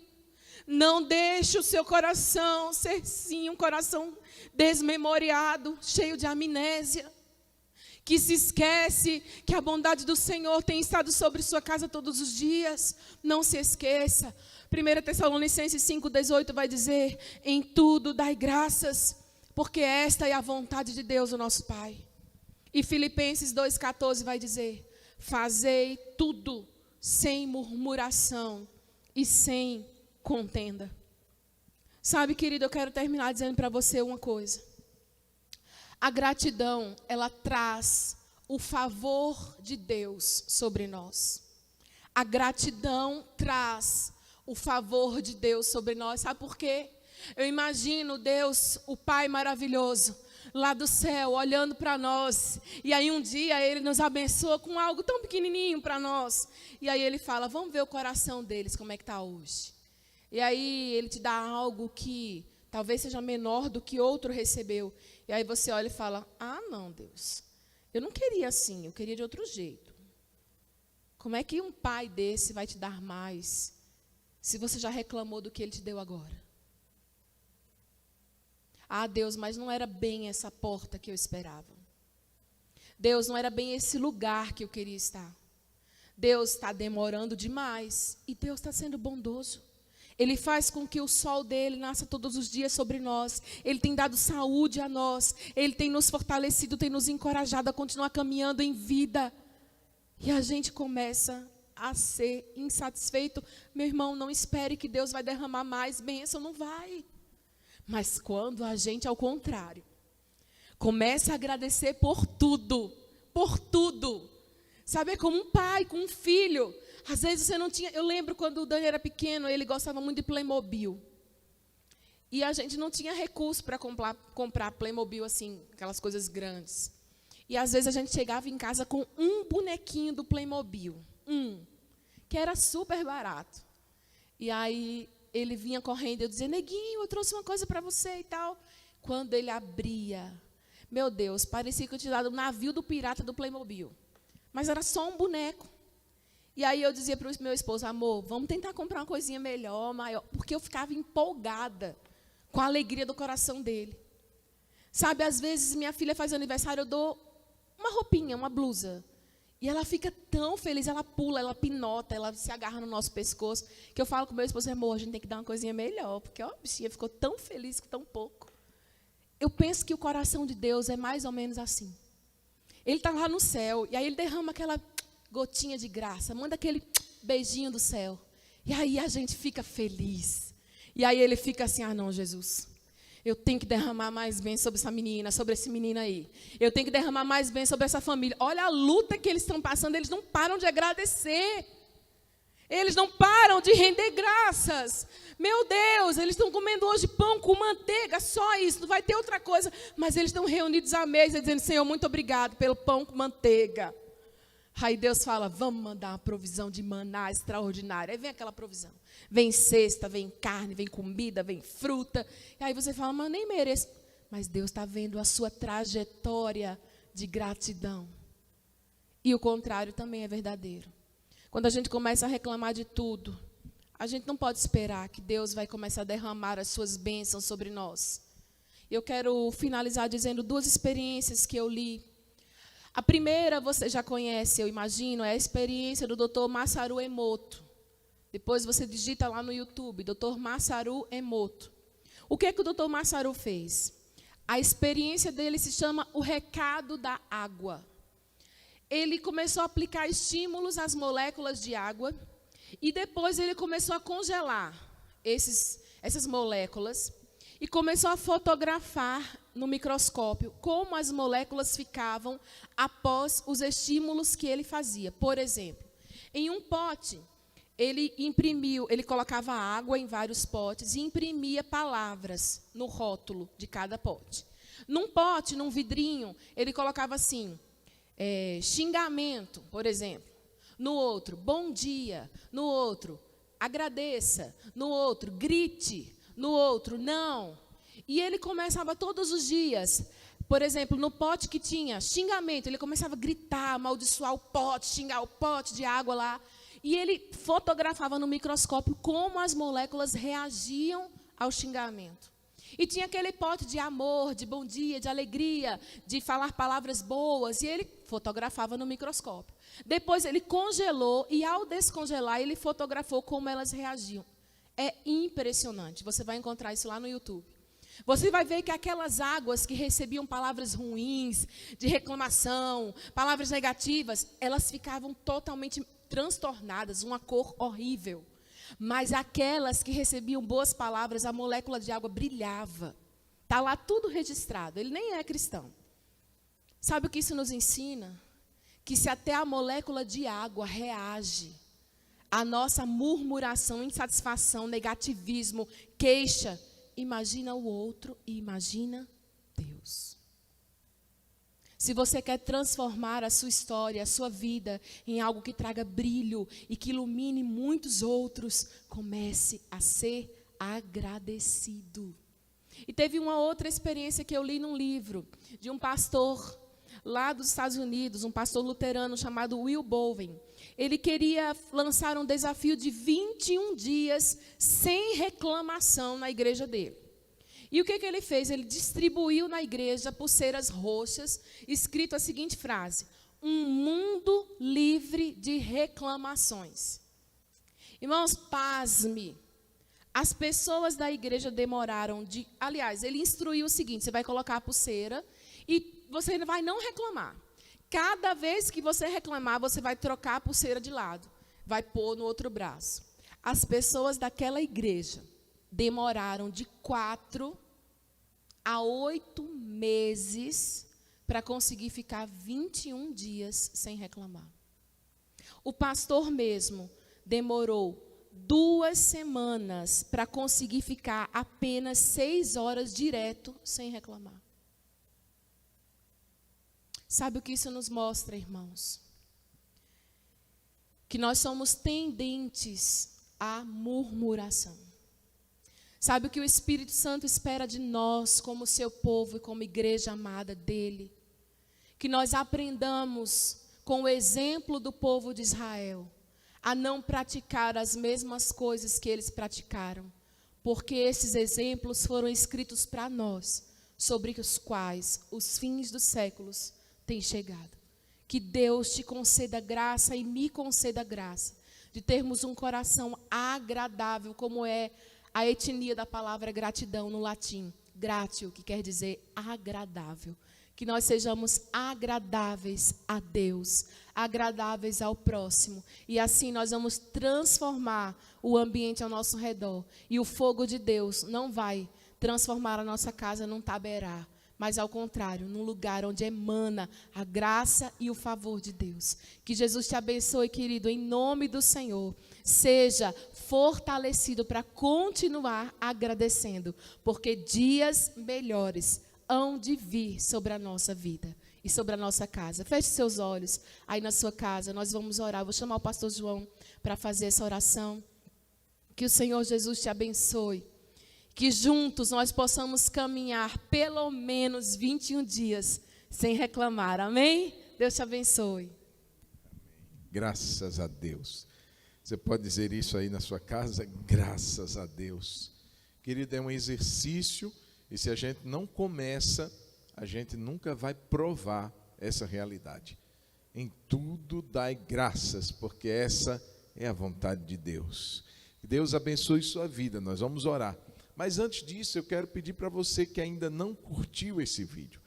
Não deixe o seu coração ser sim um coração desmemoriado, cheio de amnésia. que se esquece que a bondade do Senhor tem estado sobre sua casa todos os dias. Não se esqueça. 1 Tessalonicenses 5,18 vai dizer: em tudo dai graças, porque esta é a vontade de Deus, o nosso Pai. E Filipenses 2,14 vai dizer: fazei tudo sem murmuração e sem contenda. Sabe, querido, eu quero terminar dizendo para você uma coisa. A gratidão, ela traz o favor de Deus sobre nós. A gratidão traz o favor de Deus sobre nós. Sabe por quê? Eu imagino Deus, o Pai maravilhoso, lá do céu, olhando para nós. E aí um dia Ele nos abençoa com algo tão pequenininho para nós. E aí Ele fala: vamos ver o coração deles, como é que está hoje. E aí Ele te dá algo que talvez seja menor do que outro recebeu. E aí você olha e fala: ah, não, Deus, eu não queria assim, eu queria de outro jeito. Como é que um pai desse vai te dar mais, se você já reclamou do que Ele te deu agora? Ah, Deus, mas não era bem essa porta que eu esperava. Deus, não era bem esse lugar que eu queria estar. Deus está demorando demais. E Deus está sendo bondoso. Ele faz com que o sol dele nasça todos os dias sobre nós. Ele tem dado saúde a nós. Ele tem nos fortalecido, tem nos encorajado a continuar caminhando em vida. E a gente começa a ser insatisfeito. Meu irmão, não espere que Deus vai derramar mais bênção, não vai. Mas quando a gente, ao contrário, começa a agradecer por tudo, sabe, é como um pai com um filho. Às vezes você não tinha, eu lembro quando o Dani era pequeno, ele gostava muito de Playmobil. E a gente não tinha recurso para comprar Playmobil assim, aquelas coisas grandes. E às vezes a gente chegava em casa com um bonequinho do Playmobil, que era super barato. E aí ele vinha correndo, eu dizia: neguinho, eu trouxe uma coisa para você e tal. Quando ele abria, meu Deus, parecia que eu tinha dado um navio do pirata do Playmobil. Mas era só um boneco. E aí eu dizia para o meu esposo: amor, vamos tentar comprar uma coisinha melhor, maior. Porque eu ficava empolgada com a alegria do coração dele. Sabe, às vezes minha filha faz aniversário, eu dou uma roupinha, uma blusa. E ela fica tão feliz, ela pula, ela pinota, ela se agarra no nosso pescoço, que eu falo com meu esposo: amor, a gente tem que dar uma coisinha melhor, porque ó, a bichinha ficou tão feliz com tão pouco. Eu penso que o coração de Deus é mais ou menos assim. Ele está lá no céu, e aí Ele derrama aquela gotinha de graça, manda aquele beijinho do céu. E aí a gente fica feliz. E aí Ele fica assim: ah, não, Jesus, eu tenho que derramar mais bem sobre essa menina, sobre esse menino aí. Eu tenho que derramar mais bem sobre essa família. Olha a luta que eles estão passando, eles não param de agradecer. Eles não param de render graças. Meu Deus, eles estão comendo hoje pão com manteiga, só isso, não vai ter outra coisa. Mas eles estão reunidos à mesa dizendo: Senhor, muito obrigado pelo pão com manteiga. Aí Deus fala: vamos mandar uma provisão de maná extraordinária. Aí vem aquela provisão. Vem cesta, vem carne, vem comida, vem fruta. E aí você fala: mas eu nem mereço. Mas Deus está vendo a sua trajetória de gratidão. E o contrário também é verdadeiro. Quando a gente começa a reclamar de tudo, a gente não pode esperar que Deus vai começar a derramar as suas bênçãos sobre nós. Eu quero finalizar dizendo 2 experiências que eu li. A primeira você já conhece, eu imagino, é a experiência do Dr. Masaru Emoto. Depois você digita lá no YouTube, Dr. Masaru Emoto. O que é que o Dr. Masaru fez? A experiência dele se chama o recado da água. Ele começou a aplicar estímulos às moléculas de água e depois ele começou a congelar essas moléculas e começou a fotografar no microscópio como as moléculas ficavam após os estímulos que ele fazia. Por exemplo, em um pote, ele colocava água em vários potes e imprimia palavras no rótulo de cada pote. Num pote, num vidrinho, ele colocava assim, xingamento, por exemplo. No outro, bom dia. No outro, agradeça. No outro, grite. No outro, não. E ele começava todos os dias, por exemplo, no pote que tinha xingamento, ele começava a gritar, amaldiçoar o pote, xingar o pote de água lá. E ele fotografava no microscópio como as moléculas reagiam ao xingamento. E tinha aquele pote de amor, de bom dia, de alegria, de falar palavras boas. E ele fotografava no microscópio. Depois ele congelou e, ao descongelar, ele fotografou como elas reagiam. É impressionante. Você vai encontrar isso lá no YouTube. Você vai ver que aquelas águas que recebiam palavras ruins, de reclamação, palavras negativas, elas ficavam totalmente transtornadas, uma cor horrível. Mas aquelas que recebiam boas palavras, a molécula de água brilhava. Está lá tudo registrado. Ele nem é cristão. Sabe o que isso nos ensina? Que se até a molécula de água reage à nossa murmuração, insatisfação, negativismo, queixa, imagina o outro e imagina Deus. Se você quer transformar a sua história, a sua vida em algo que traga brilho e que ilumine muitos outros, comece a ser agradecido. E teve uma outra experiência que eu li num livro de um pastor lá dos Estados Unidos, um pastor luterano chamado Will Bowen. Ele queria lançar um desafio de 21 dias sem reclamação na igreja dele. E o que ele fez? Ele distribuiu na igreja pulseiras roxas, escrito a seguinte frase: um mundo livre de reclamações. Irmãos, pasme. As pessoas da igreja demoraram de... Aliás, ele instruiu o seguinte: você vai colocar a pulseira e você vai não reclamar. Cada vez que você reclamar, você vai trocar a pulseira de lado. Vai pôr no outro braço. As pessoas daquela igreja demoraram de 4 a 8 meses para conseguir ficar 21 dias sem reclamar. O pastor mesmo demorou 2 semanas para conseguir ficar apenas 6 horas direto sem reclamar. Sabe o que isso nos mostra, irmãos? Que nós somos tendentes à murmuração. Sabe o que o Espírito Santo espera de nós, como seu povo e como igreja amada dele? Que nós aprendamos, com o exemplo do povo de Israel, a não praticar as mesmas coisas que eles praticaram, porque esses exemplos foram escritos para nós, sobre os quais os fins dos séculos têm chegado. Que Deus te conceda graça e me conceda graça, de termos um coração agradável, como é a etnia da palavra gratidão no latim, gratio, que quer dizer agradável. Que nós sejamos agradáveis a Deus, agradáveis ao próximo. E assim nós vamos transformar o ambiente ao nosso redor. E o fogo de Deus não vai transformar a nossa casa num taberá, mas ao contrário, num lugar onde emana a graça e o favor de Deus. Que Jesus te abençoe, querido, em nome do Senhor. Seja fortalecido para continuar agradecendo, porque dias melhores hão de vir sobre a nossa vida e sobre a nossa casa. Feche seus olhos aí na sua casa, nós vamos orar. Vou chamar o pastor João para fazer essa oração. Que o Senhor Jesus te abençoe. Que juntos nós possamos caminhar pelo menos 21 dias sem reclamar. Amém? Deus te abençoe. Graças a Deus. Você pode dizer isso aí na sua casa? Graças a Deus. Querido, é um exercício, e se a gente não começa, a gente nunca vai provar essa realidade. Em tudo dai graças, porque essa é a vontade de Deus. Que Deus abençoe sua vida, nós vamos orar. Mas antes disso, eu quero pedir para você que ainda não curtiu esse vídeo,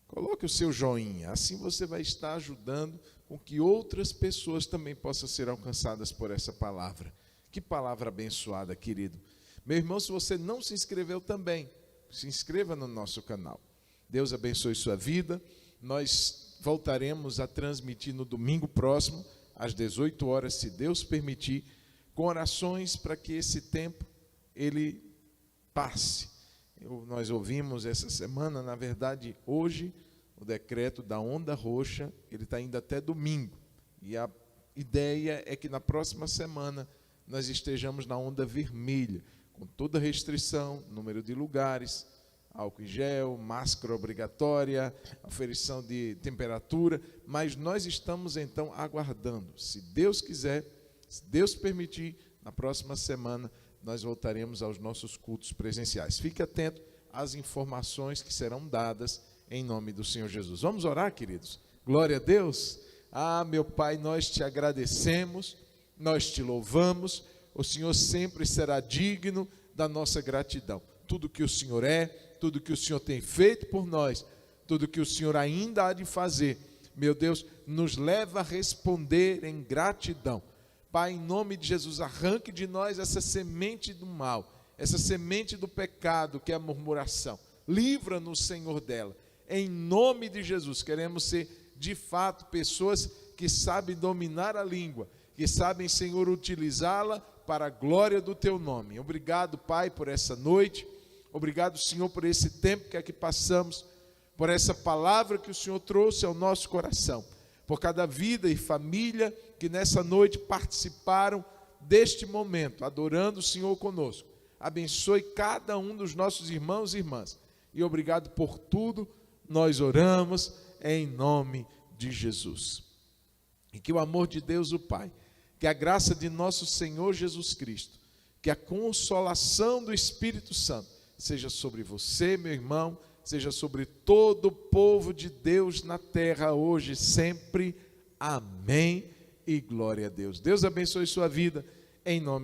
coloque o seu joinha, assim você vai estar ajudando com que outras pessoas também possam ser alcançadas por essa palavra. Que palavra abençoada, querido. Meu irmão, se você não se inscreveu também, se inscreva no nosso canal. Deus abençoe sua vida. Nós voltaremos a transmitir no domingo próximo, às 18 horas, se Deus permitir, com orações para que esse tempo, ele passe. Nós ouvimos essa semana, na verdade, hoje, o decreto da onda roxa, ele está indo até domingo. E a ideia é que na próxima semana nós estejamos na onda vermelha, com toda restrição, número de lugares, álcool em gel, máscara obrigatória, aferição de temperatura, mas nós estamos então aguardando. Se Deus quiser, se Deus permitir, na próxima semana nós voltaremos aos nossos cultos presenciais. Fique atento às informações que serão dadas em nome do Senhor Jesus. Vamos orar, queridos? Glória a Deus. Meu Pai, nós te agradecemos, nós te louvamos. O Senhor sempre será digno da nossa gratidão. Tudo que o Senhor é, tudo que o Senhor tem feito por nós, tudo que o Senhor ainda há de fazer, meu Deus, nos leva a responder em gratidão. Pai, em nome de Jesus, arranque de nós essa semente do mal, essa semente do pecado, que é a murmuração. Livra-nos, Senhor, dela. Em nome de Jesus, queremos ser, de fato, pessoas que sabem dominar a língua, que sabem, Senhor, utilizá-la para a glória do Teu nome. Obrigado, Pai, por essa noite. Obrigado, Senhor, por esse tempo que aqui passamos, por essa palavra que o Senhor trouxe ao nosso coração, por cada vida e família que nessa noite participaram deste momento, adorando o Senhor conosco. Abençoe cada um dos nossos irmãos e irmãs. E obrigado por tudo, nós oramos em nome de Jesus. E que o amor de Deus, o Pai, que a graça de nosso Senhor Jesus Cristo, que a consolação do Espírito Santo seja sobre você, meu irmão, seja sobre todo o povo de Deus na terra, hoje e sempre. Amém e glória a Deus. Deus abençoe sua vida, em nome